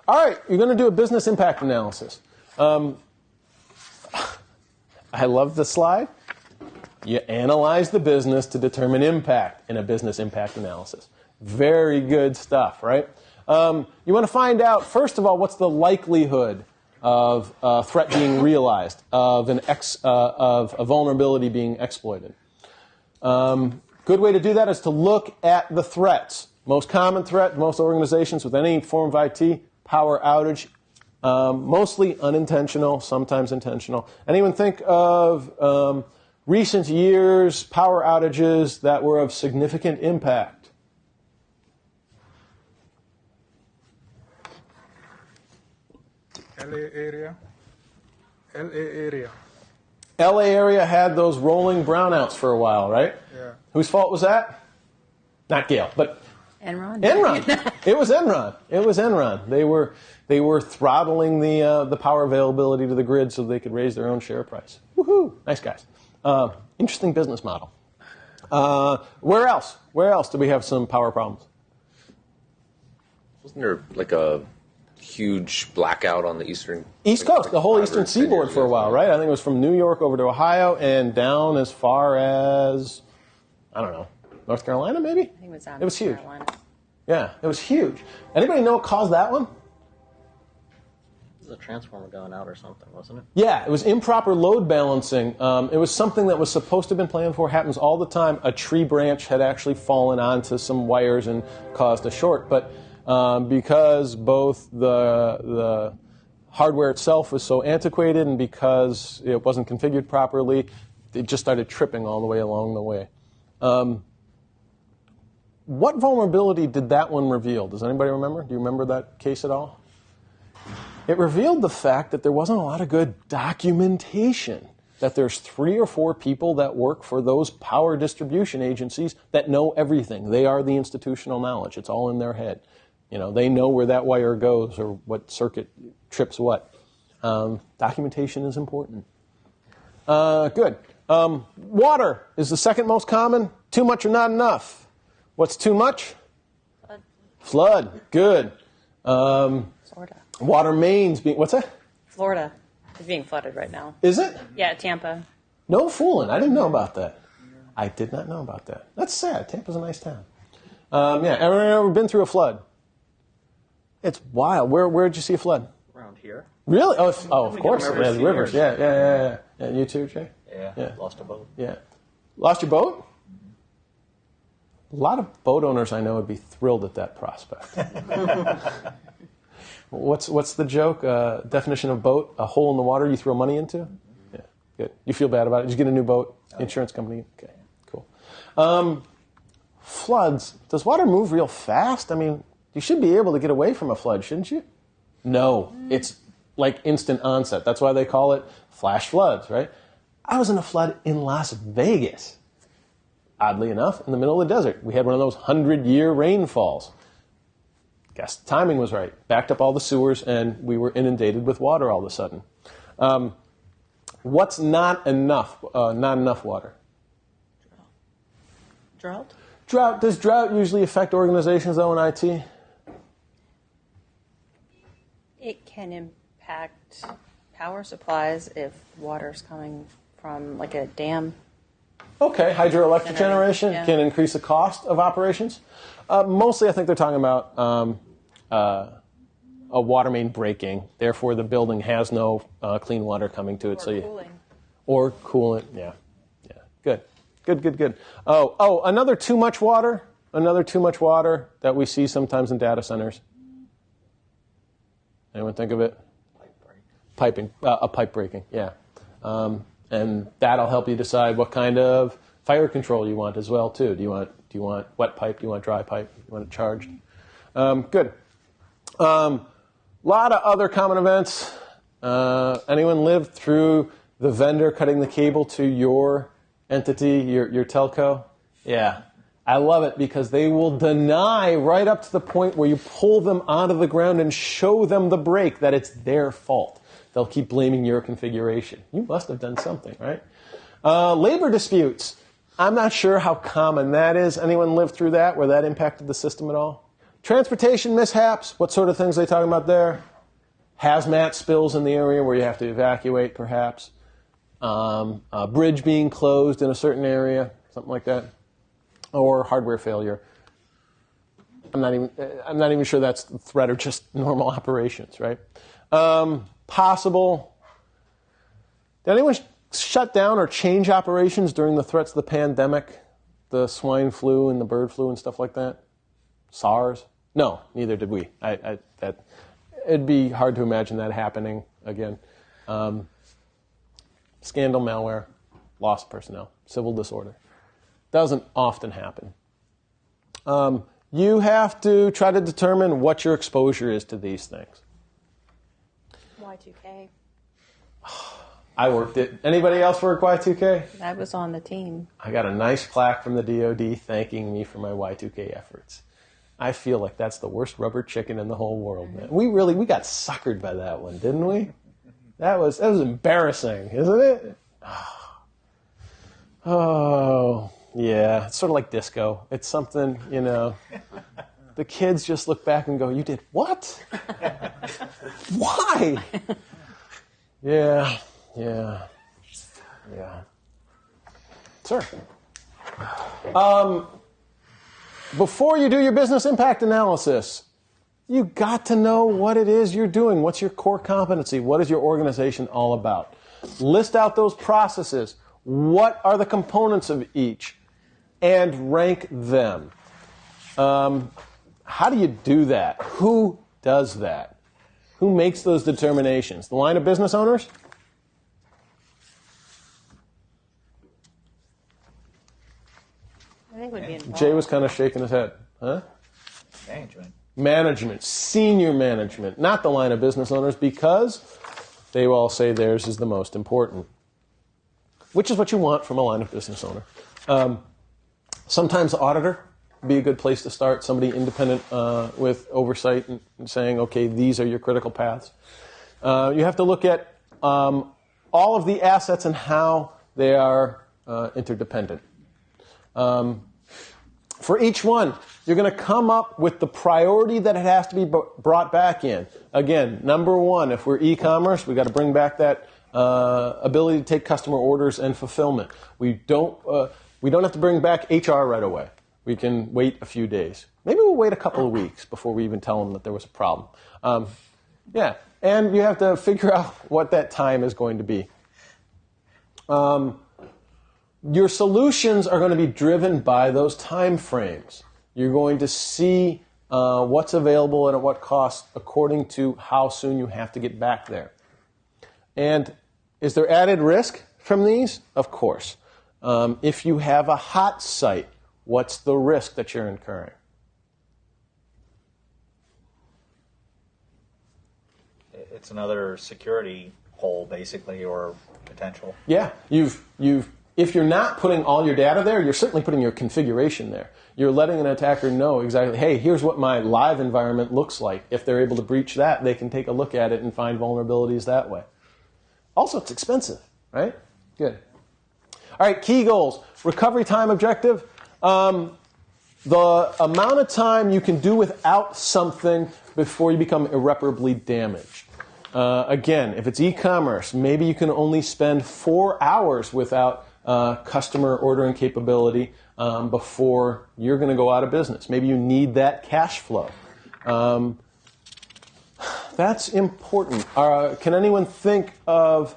All right, you're going to do a business impact analysis. I love the slide. You analyze the business to determine impact in a business impact analysis. Very good stuff, right? You want to find out, first of all, what's the likelihood of a threat being realized, of a vulnerability being exploited. Good way to do that is to look at the threats. Most common threat, most organizations with any form of IT, power outage, mostly unintentional, sometimes intentional. Anyone think of recent years power outages that were of significant impact? LA area. LA area had those rolling brownouts for a while, right? Yeah. Whose fault was that? Not Gale, but Enron. Enron. It was Enron. They were throttling the power availability to the grid so they could raise their own share price. Woohoo! Nice guys. Interesting business model. Where else? Where else do we have some power problems? Wasn't there like a huge blackout on the East Coast, the whole eastern seaboard for a while, right? I think it was from New York over to Ohio and down as far as, I don't know, North Carolina maybe? I think it was down It was huge. Carolina. Yeah, it was huge. Anybody know what caused that one? It was a transformer going out or something, wasn't it? Yeah, it was improper load balancing. It was something that was supposed to have been planned for, happens all the time. A tree branch had actually fallen onto some wires and caused a short, but because both the hardware itself was so antiquated and because it wasn't configured properly, it just started tripping all the way along the way. What vulnerability did that one reveal? Does anybody remember? Do you remember that case at all? It revealed the fact that there wasn't a lot of good documentation, that there's 3 or 4 people that work for those power distribution agencies that know everything. They are the institutional knowledge. It's all in their head. You know, they know where that wire goes or what circuit trips what. Documentation is important. Good. Water is the second most common. Too much or not enough? What's too much? Flood. Good. Florida. Water mains being, what's that? Florida is being flooded right now. Is it? Yeah, Tampa. No fooling. I didn't know about that. I did not know about that. That's sad. Tampa's a nice town. Yeah, ever been through a flood? It's wild. Where did you see a flood? Around here. Really? Oh, of course. Yeah, the rivers. Yeah. You too, Jay? Yeah. Lost a boat. Yeah. Lost your boat? A lot of boat owners I know would be thrilled at that prospect. What's the joke? Definition of boat? A hole in the water you throw money into? Yeah, good. You feel bad about it? Did you get a new boat? Insurance company? Okay, cool. Floods. Does water move real fast? I mean, you should be able to get away from a flood, shouldn't you? No, it's like instant onset. That's why they call it flash floods, right? I was in a flood in Las Vegas. Oddly enough, in the middle of the desert. We had one of those 100-year rainfalls. Guess the timing was right. Backed up all the sewers, and we were inundated with water all of a sudden. What's not enough? Not enough water. Drought? Drought. Does drought usually affect organizations, though, in IT? It can impact power supplies if water's coming from like a dam. Okay, hydroelectric generation yeah. can increase the cost of operations. Mostly, I think they're talking about a water main breaking. Therefore, the building has no clean water coming to it. Or cooling. Or coolant. Yeah. Good. Oh, another too much water. Another too much water that we see sometimes in data centers. Anyone think of it? A pipe breaking. Yeah. And that'll help you decide what kind of fire control you want as well, too. Do you want wet pipe? Do you want dry pipe? Do you want it charged? Good. Lot of other common events. Anyone lived through the vendor cutting the cable to your entity, your telco? Yeah. I love it because they will deny right up to the point where you pull them out of the ground and show them the break that it's their fault. They'll keep blaming your configuration. You must have done something, right? Labor disputes. I'm not sure how common that is. Anyone lived through that, where that impacted the system at all? Transportation mishaps, what sort of things are they talking about there? Hazmat spills in the area where you have to evacuate, perhaps. A bridge being closed in a certain area, something like that. Or hardware failure. I'm not even sure that's the threat or just normal operations, right? Possible. Did anyone shut down or change operations during the threats of the pandemic? The swine flu and the bird flu and stuff like that? SARS? No, neither did we. It'd be hard to imagine that happening again. Scandal, malware, lost personnel, civil disorder. Doesn't often happen. You have to try to determine what your exposure is to these things. Y2K. I worked it. Anybody else work Y2K? I was on the team. I got a nice plaque from the DoD thanking me for my Y2K efforts. I feel like that's the worst rubber chicken in the whole world, man. We got suckered by that one, didn't we? That was embarrassing, isn't it? Oh, yeah. It's sort of like disco. It's something, the kids just look back and go, "You did what? Why?" Yeah. Sir. Before you do your business impact analysis, you got to know what it is you're doing. What's your core competency? What is your organization all about? List out those processes. What are the components of each? And rank them. How do you do that? Who does that? Who makes those determinations? The line of business owners? I think would be involved. Jay was kind of shaking his head. Huh? Management. Senior management. Not the line of business owners, because they all say theirs is the most important. Which is what you want from a line of business owner. Sometimes the auditor would be a good place to start. Somebody independent with oversight and saying, okay, these are your critical paths. You have to look at all of the assets and how they are interdependent. For each one, you're going to come up with the priority that it has to be brought back in. Again, number one, if we're e-commerce, we've got to bring back that ability to take customer orders and fulfillment. We don't have to bring back HR right away. We can wait a few days. Maybe we'll wait a couple of weeks before we even tell them that there was a problem. And you have to figure out what that time is going to be. Your solutions are going to be driven by those time frames. You're going to see what's available and at what cost according to how soon you have to get back there. And is there added risk from these? Of course. If you have a hot site, what's the risk that you're incurring? It's another security hole, basically, or potential. Yeah, if you're not putting all your data there, you're certainly putting your configuration there. You're letting an attacker know exactly, hey, here's what my live environment looks like. If they're able to breach that, they can take a look at it and find vulnerabilities that way. Also, it's expensive, right? Good. All right, key goals. Recovery time objective. The amount of time you can do without something before you become irreparably damaged. Again, if it's e-commerce, maybe you can only spend 4 hours without customer ordering capability before you're going to go out of business. Maybe you need that cash flow. That's important. Can anyone think of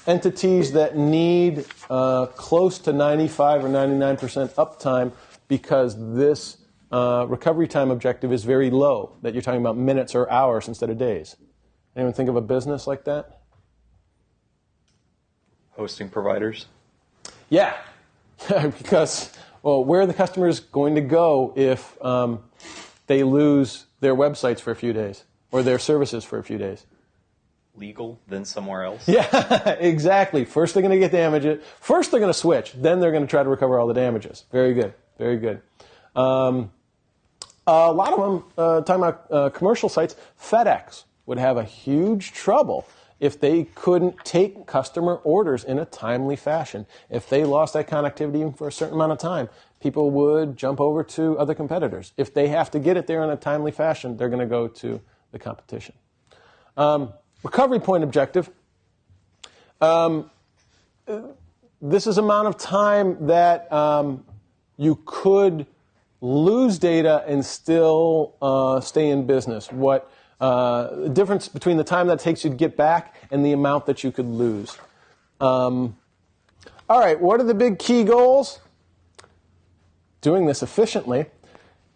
entities that need close to 95 or 99% uptime because this recovery time objective is very low, that you're talking about minutes or hours instead of days? Anyone think of a business like that? Hosting providers? Yeah, because, well, where are the customers going to go if they lose their websites for a few days or their services for a few days? Legal, then somewhere else? Yeah, exactly. First they're going to get damaged. First they're going to switch. Then they're going to try to recover all the damages. Very good. Very good. A lot of them, talking about commercial sites, FedEx would have a huge trouble if they couldn't take customer orders in a timely fashion. If they lost that connectivity even for a certain amount of time, people would jump over to other competitors. If they have to get it there in a timely fashion, they're going to go to the competition. Recovery point objective. This is amount of time that you could lose data and still stay in business. What the difference between the time that takes you to get back and the amount that you could lose. All right, what are the big key goals? Doing this efficiently.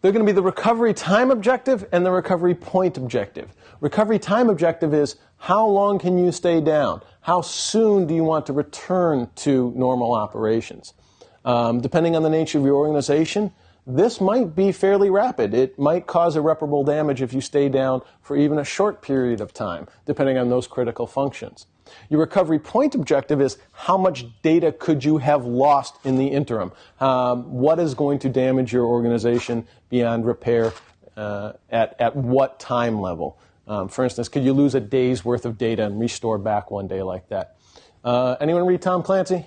They're going to be the recovery time objective and the recovery point objective. Recovery time objective is how long can you stay down? How soon do you want to return to normal operations? Depending on the nature of your organization, this might be fairly rapid. It might cause irreparable damage if you stay down for even a short period of time, depending on those critical functions. Your recovery point objective is how much data could you have lost in the interim? What is going to damage your organization beyond repair at what time level? For instance, could you lose a day's worth of data and restore back one day like that? Anyone read Tom Clancy?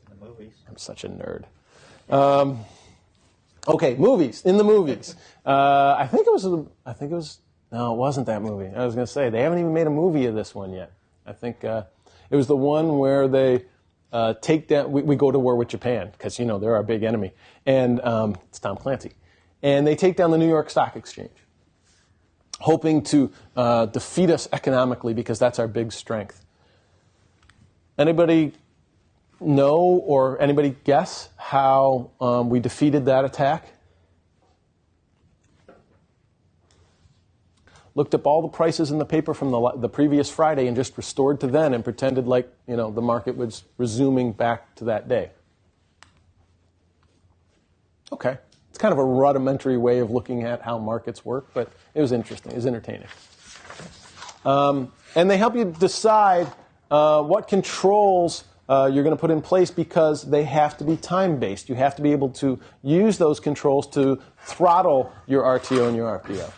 The movies. I'm such a nerd. Okay, movies. In the movies, I think it was. No, it wasn't that movie. I was going to say they haven't even made a movie of this one yet. I think it was the one where they take down. We go to war with Japan because they're our big enemy, and it's Tom Clancy, and they take down the New York Stock Exchange, hoping to defeat us economically because that's our big strength. Anybody know or anybody guess how we defeated that attack? Looked up all the prices in the paper from the previous Friday and just restored to then and pretended like the market was resuming back to that day. Okay. It's kind of a rudimentary way of looking at how markets work, but it was interesting. It was entertaining. And they help you decide what controls you're going to put in place because they have to be time-based. You have to be able to use those controls to throttle your RTO and your RPO.